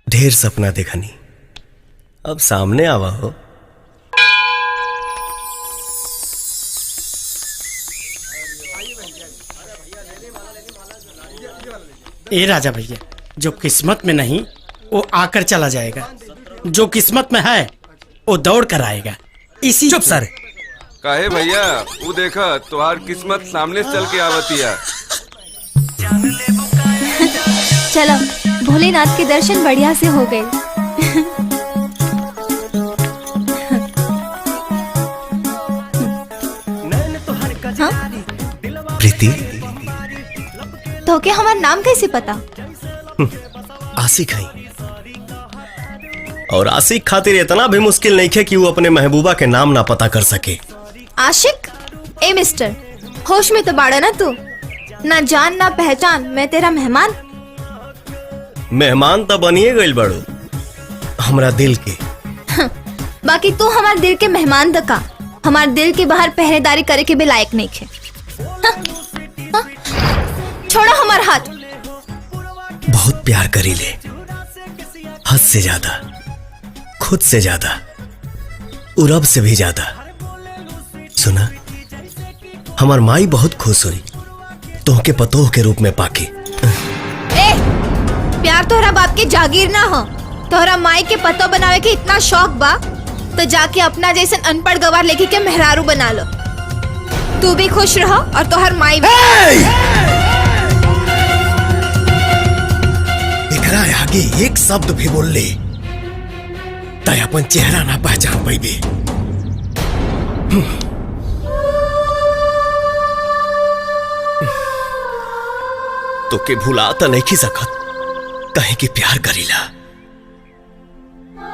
ढेर सपना देखनी, अब सामने आवा हो। ए राजा भैया, जो किस्मत में नहीं वो आकर चला जाएगा, जो किस्मत में है वो दौड़ कर आएगा। इसी चुप सर। काहे भैया, वो देखा तुम्हार किस्मत सामने से चल के आवतिया। चलो, भोलेनाथ के दर्शन बढ़िया से हो गए। हाँ? प्रीति, तो क्या हमारा नाम कैसे पता? आशिक है, और आशिक खातिर इतना भी मुश्किल नहीं है कि वो अपने महबूबा के नाम ना पता कर सके। आशिक? ए मिस्टर, होश में तो बाड़ा ना तू? ना जान ना पहचान, मैं तेरा मेहमान। मेहमान तो बनिए गइल बड़ो हमरा दिल के। बाकी तू हमारे दिल के मेहमान दका, हमारे दिल के बाहर पहरेदारी करे के भी लायक नहीं है। छोड़ा हमार हाथ। बहुत प्यार करी ले, हद से ज्यादा, खुद से ज्यादा, और रब से भी ज्यादा। सुना, हमार माई बहुत खुश हुई तोहके पतोह के रूप में पाके। प्यार तोहरा बाप के जागीर ना हो, तोहरा माई के पतो बनावे के इतना शौक बा तो जाके अपना जैसे अनपढ़ गवार लेके के मेहरारू बना लो। तू भी खुश रहो और तोहर माई भी। एकरा आगे एक शब्द भी बोल ले तय अपन चेहरा ना पहचान पाइबे। तो के भुला तो नहीं की सकत, कहे कि प्यार करीला।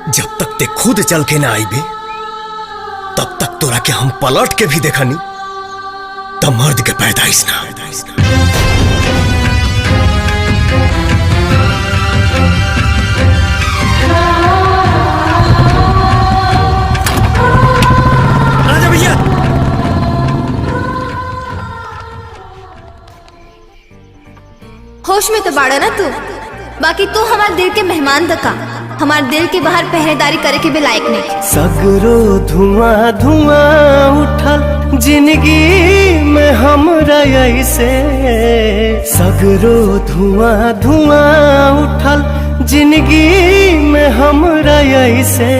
जब तक ते खुद चल के ना आईबे तब तक तोरा के हम पलट के भी देखनी तब मर्द के पैदाइश ना। राजा भैया, होश में तो बाड़ा ना तू? बाकी तू हमारे दिल के मेहमान दका, हमारे दिल के बाहर पहरेदारी करे के भी लायक नहीं। सगरो धुआं धुआं उठल जिंदगी में हमरा ऐसे, सगरो धुआं धुआं उठल जिंदगी में हमरा ऐसे,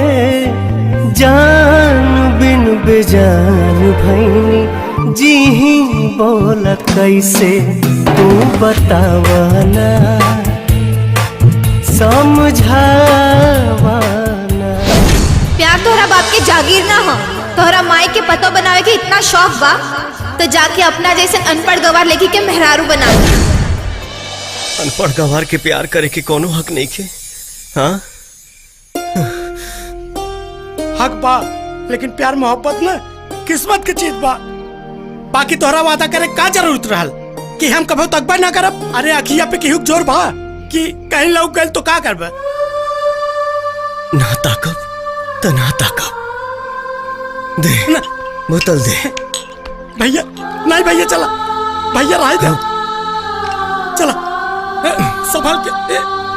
जान बिन बेजान भैनी जी ही बोल कैसे, तू बतावाना समझावाना। प्यार तोहरा बाप के जागीर ना हो, तोहरा माई के पतो बनावे के इतना शौक बा तो जाके अपना जैसे अनपढ़ गवार लेके के मेहरारू बना लो। अनपढ़ गंवार के प्यार करे के कोनो हक नहीं के। हाँ, हक बा, लेकिन प्यार मोहब्बत ना किस्मत के चीज बा। बाकी तोहरा वादा करे का जरूरत रहल कि हम कभी तकबा ना करब? अरे अखिया पे केहू जोर बा कि कहीं लौक गइल तो का करब? ना ताकब तो ना ताकब। दे ना। बोतल दे। भैया नहीं, भैया चला, भैया रह दे, चला संभाल के,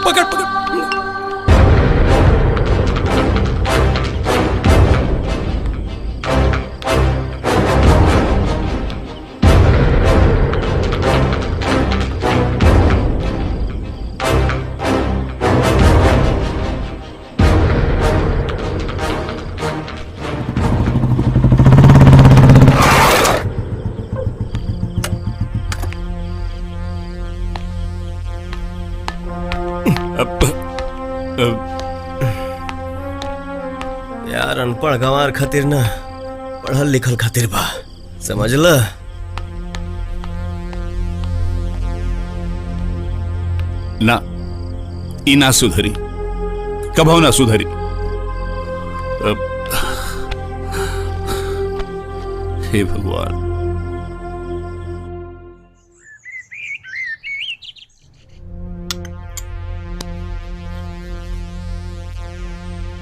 पकड़ पकड़। यार अनपढ़ गंवार खातिर ना, पढ़ल लिखल खातिर बा, समझ ल? ना, ई ना सुधरी, कभो ना सुधरी। हे भगवान।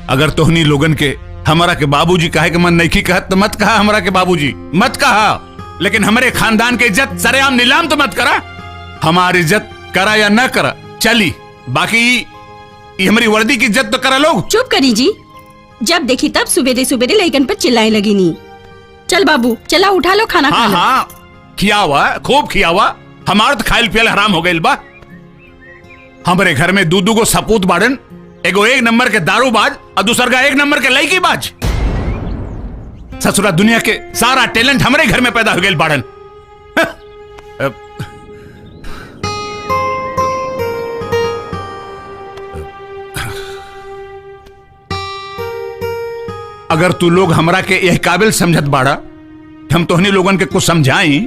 अगर तोहनी लोगन के हमारा के बाबूजी कहे के मन नहीं की कहत तो मत कहा हमारा के बाबूजी मत कहा, लेकिन हमारे खानदान के इज्जत सरेआम नीलाम तो मत करा। हमारी इज्जत करा या न करा चली, बाकी ये हमारी वर्दी की इज्जत तो करा लोग। चुप करी जी, जब देखी तब सुबेरे सुबेरे लइकन पर चिल्लाए लगी नी। चल बाबू चला उठा लो खाना खा लो। हाँ खिया हुआ खूब खिया हुआ, हमारा तो खाइल पियल हराम हो गई बा। हमारे घर में दूधू को सपूत बाड़न, एगो एक नंबर के दारूबाज और दूसर का एक नंबर के लड़की बाज। ससुरा दुनिया के सारा टैलेंट हमारे घर में पैदा हो गए बाड़न। अगर तू लोग हमरा के यह काबिल समझत बाड़ा हम तोहनी लोगन के कुछ समझाई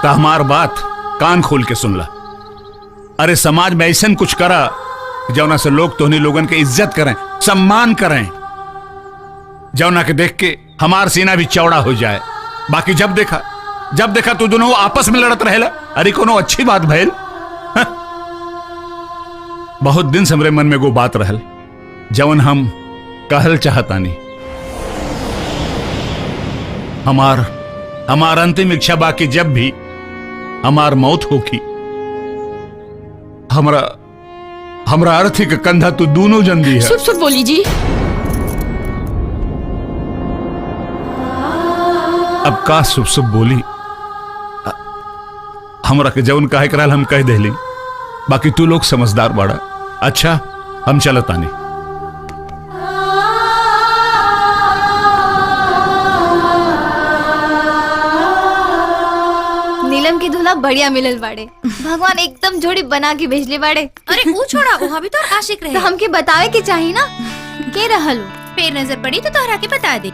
तो हमार बात कान खोल के सुन ला। अरे समाज में ऐसा कुछ करा जौना से लोग तोहनी लोगन के इज्जत करें, सम्मान करें, जौना के देख के हमार सीना भी चौड़ा हो जाए। बाकी जब देखा तू दोनों आपस में लड़त रहेला, अरे कोनो अच्छी बात भइल? बहुत दिन से हमरे मन में वो बात रहल जवन हम कहल चाहतानी। हमार अंतिम इच्छा बाकी जब भी हमार मौत होगी हमरा अर्थी के कंधा तू दोनों जन दी है। सुप बोली जी। अब का सुप बोली, हमरा के जवन काहे कराल हम कह देली, बाकी तू लोग समझदार बाड़ा। अच्छा हम चलतानी। नीलम की दूल्हा बढ़िया मिलल बाड़े, भगवान एकदम जोड़ी बना के भेजले बाड़े। अरे वो छोड़ा, वहाँ भी तो आशिक रहे। तो हमके बतावे के चाहिए ना के रहल हो। फिर नजर पड़ी तो तोहरा के बता दे।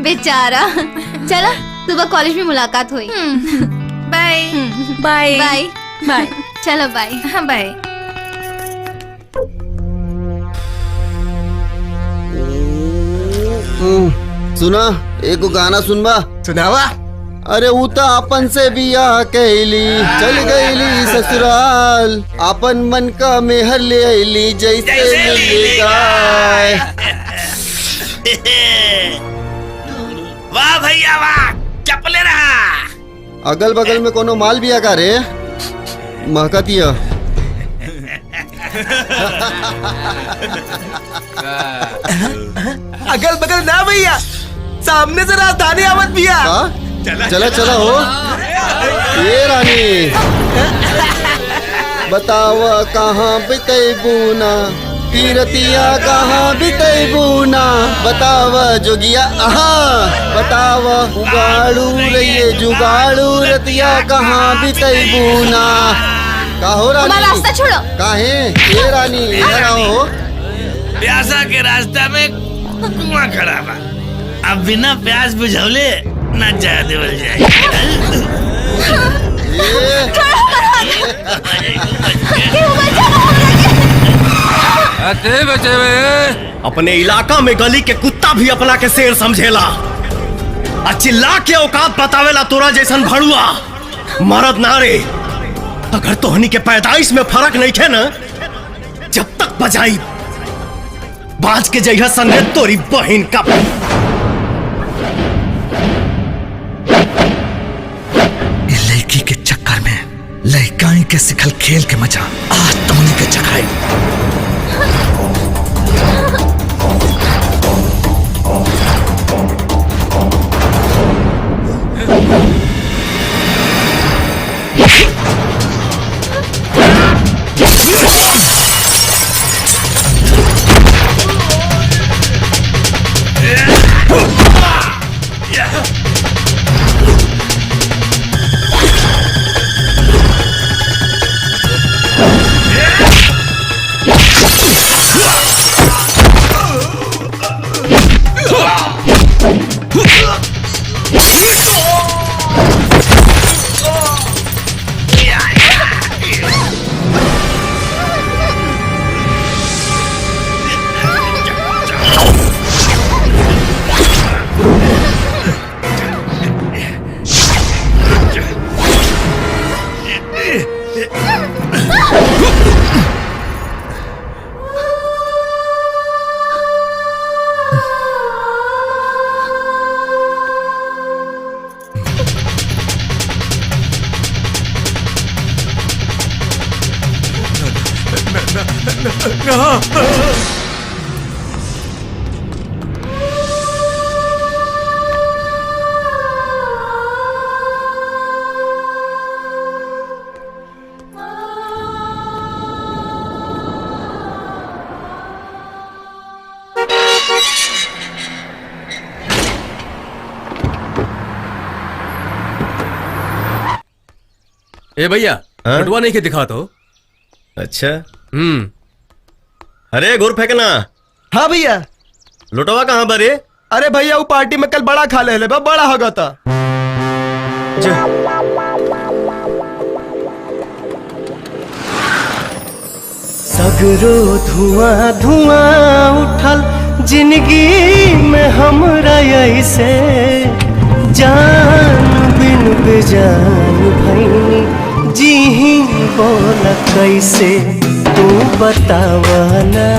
बेचारा। चलो सुबह कॉलेज में मुलाकात हुई। Bye bye bye bye. चलो बाय। हाँ बाय। सुना एक गाना सुनबा। सुनावा। अरे ऊ तो अपन से बियाह कैली चल गईली ससुराल, अपन मन का मेहर ले आईली जैसे मिली गाय। वाह भैया वाह, चपले रहा। अगल बगल में कोनो माल बिया का रे महकतिया। अगल बगल ना भैया, सामने से राजधानी आवत भैया। चला चला हो ये रानी, बताव कहाँ बितैबूना तीरतिया, कहाँ बितैबूना बताव जोगिया। बताव उगाड़ू रहिए जुगाड़ू रतिया, कहाँ बितैबूना। का हो रानी, हमारा रास्ता छोड़ो। काहे ये रानी इधर आओ। प्यासा के रास्ता में कुआं खड़ा बा, अब बिना प्यास बुझौले ना जा देवल जाए। अपने इलाका में गली के कुत्ता भी अपना के शेर समझेला, चिल्ला के औकात बतावेला तोरा जैसन भड़ुआ मरद नारे। अगर तोहनी के पैदाइश में फर्क नहीं थे ना, जब तक बजाई बाज के जइहा संगे तोरी बहन का। लड़की के चक्कर में लड़काई के सिखल खेल के मजा आज तुमने के चखाई। ए भैया बटुआ नहीं के दिखा तो। अच्छा अरे घुर फेंकना। हाँ भैया। लुटवा कहाँ बरे? अरे भैया वो पार्टी में कल बड़ा खा ले बड़ा होगा था। सगरो धुआं धुआं उठल जिंदगी में हमरा ऐसे जान बिन बेजान भैनी जी ही बोल कैसे तू बतावना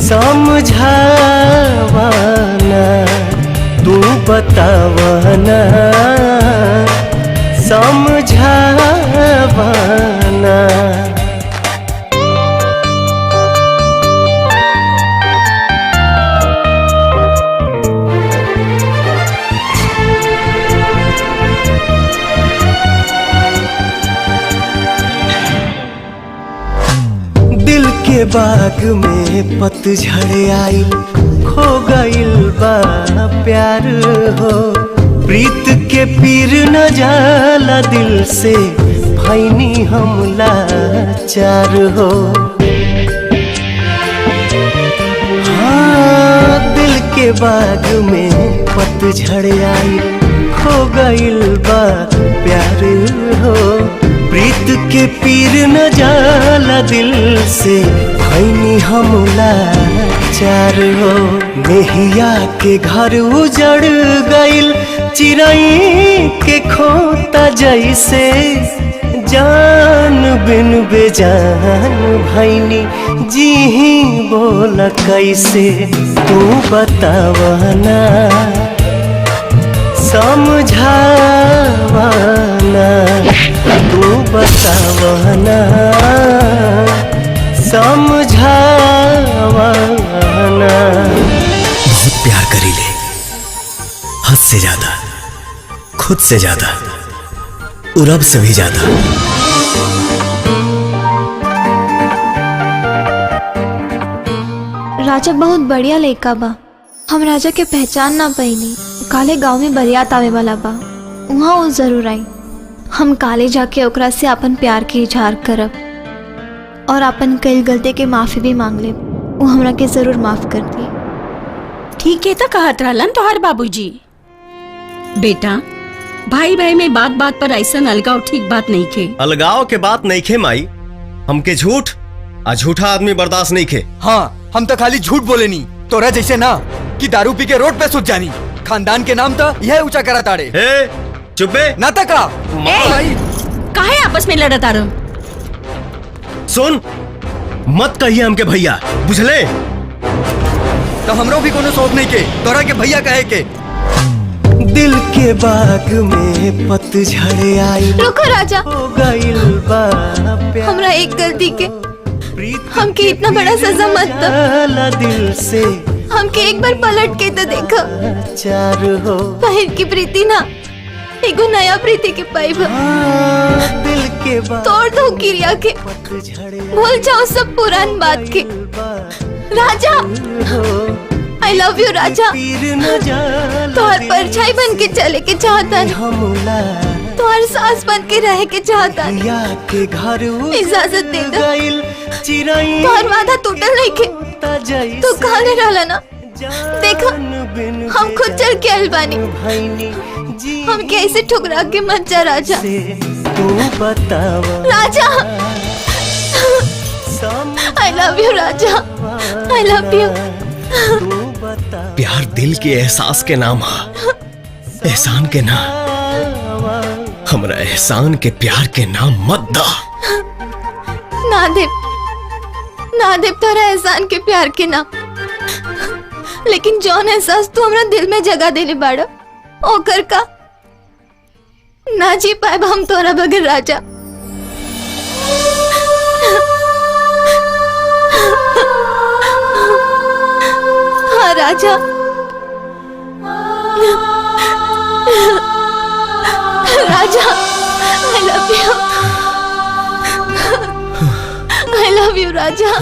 समझावना तू बतावना समझावना। के बाग में पतझड़ आई खो गइल बा प्यार हो प्रीत के पीर न जाला दिल से भैनी हम लाचार हो। हाँ दिल के बाग में पतझड़ आई खो गइल बा प्यार हो प्रीत के पीर न जाला दिल से भैनी हम लाचार हो। मेहिया के घर उजड़ गइल चिड़ई के खोता जैसे जान बिन बेजान भैनी जी ही बोल कैसे तू बतावना समझावना तू बतावना समझावना। बहुत प्यार करी ले हद से ज्यादा खुद से ज्यादा और रब से भी ज्यादा। राजा बहुत बढ़िया लड़का बा। हम राजा के पहचान ना पैनी। काले गांव में बरियात आवे वाला बा वहाँ वो जरूर आई। हम काले जाके ओकरा से अपन प्यार के इजहार करब और अपन कई गलती के माफी भी मांग ले। वो हमरा के जरूर माफ कर दी। ठीक है तो कहत रहलन तोहर बाबूजी। बेटा भाई भाई में बात बात पर ऐसा अलगाव ठीक बात नहीं खे। अलगाव के बात नहीं खे माई हमके झूठ आ झूठा आदमी बर्दाश्त नहीं खे। हाँ हम तो खाली झूठ बोले नहीं तोरा जैसे ना कि दारू पी के रोड पे सुत जानी। खानदान के नाम तो यह ऊंचा करा ताड़े। चुपे ना तका काहे आपस में लड़त आ रहे? सुन मत कहिए हमके भैया बुझले। तो हमरो भी कोनो शौक नहीं के तोरा के भैया कहे के। दिल के बाग में पतझड़ आई रुको राजा हो गइल बा हमरा एक गलती के हमके इतना बड़ा सजा मत दो। दिल से हमके एक बार पलट के तो देखो। चार हो पहिल की प्रीति ना एगो नया प्रीति के पाइब। दिल के बाग तोड़ दो किरिया के भूल जाओ सब पुरान बात के। राजा आई लव यू राजा। तोहर परछाई बन के चले के चाहता तोहर सांस बन के रह के चाहता। इजाजत दे दो। तोहर वादा टूटल नहीं के तू कहले रहला ना। देखो हम खुद चल के आइल बानी। हम कैसे ठुकरा के मत जा राजा। राजा आई लव यू राजा आई लव यू। प्यार दिल के एहसास के नाम है एहसान के नाम। हमरा एहसान के प्यार के नाम मत दा। ना देव तोरा एहसान के प्यार के नाम। लेकिन जौन एहसास तू हमरा दिल में जगह देले बाड़ा ओकर का ना जी पाए हम तोरा बगैर राजा। हाँ राजा राजा आई लव यू राजा।